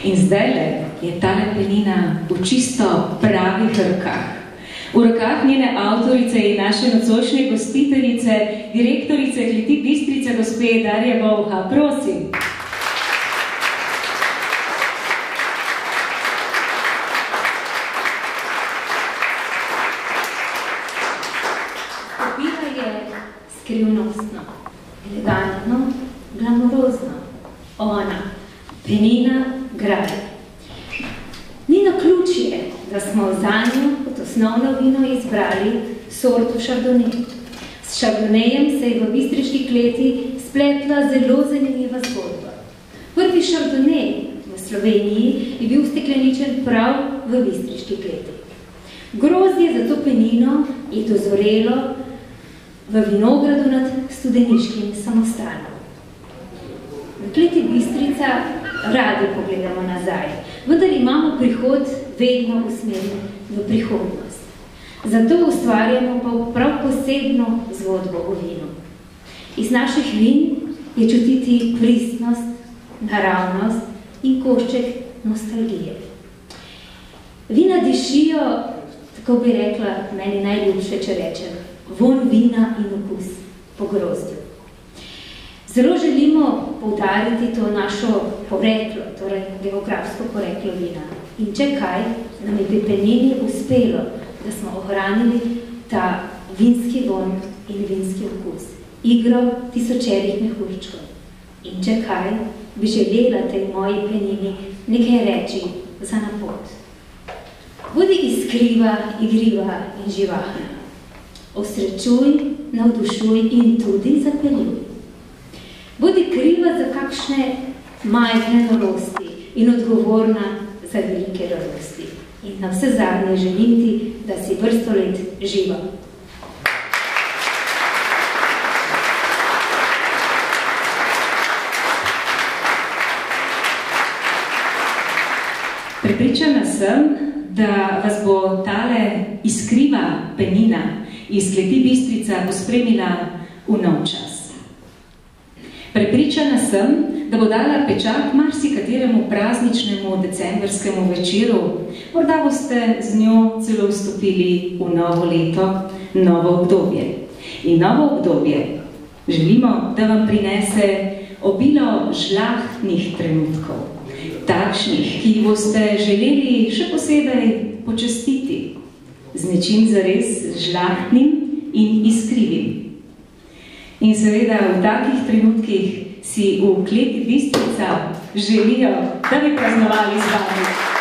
In zdajle je tale penina v čisto pravih rokah. V rokah njene avtorice in naše nocojšnje gostiteljice, direktorice Kleti Bistrica, gospe Darje Volha. Prosim. Opila je skrivnostno, elegantno, glamurozno. Ona, penina Graj. Ni naključje, da smo za njo kot osnovno vino izbrali sorto Chardonnay. S Chardonnayem se je v bistriški kleti spletla zelo zanimiva zgodba. Prvi Chardonnay v Sloveniji je bil stekleničen prav v bistriški kleti. Grozdje za to penino je dozorelo v vinogradu nad Studeniškim samostanom. V kleti Bistrica radi pogledamo nazaj, vendar imamo prihod vedno usmerjen v prihodnost. Zato ustvarjamo pa prav posebno zgodbo o vinu. Iz naših vin je čutiti pristnost, naravnost in košček nostalgije. Vina dišijo, tako bi rekla, meni najljubše, če rečem, vonj vina in okus po grozdju. Zelo želimo poudariti to našo poreklo, torej geografsko poreklo vina. In če kaj, nam je pri penini uspelo, da smo ohranili ta vinski vonj in vinski okus, igro tisočerih mehurčkov. In če kaj, bi želela tej moji penini nekaj reči za na pot. Bodi iskriva, igriva in živahna. Osrečuj, navdušuj in tudi zapeljuj. Bodi kriva za kakšne majhne norosti in odgovorna za velike radosti. In na vse zadnje želim ti, da si vrsto let živa. Prepričana sem, da vas bo tale iskriva penina iz Kleti Bistrica pospremila v nov čas. Prepričana sem, da bo dala pečat marsikateremu prazničnemu decembrskemu večeru. Morda boste z njo celo vstopili v novo leto, novo obdobje. In novo obdobje želimo, da vam prinese obilo žlahtnih trenutkov. Takšnih, ki boste želeli še posebej počastiti. Z nečim zares žlahtnim in iskrivim. In seveda v takih trenutkih si v Kleti Bistrica želijo, da bi praznovali z vami.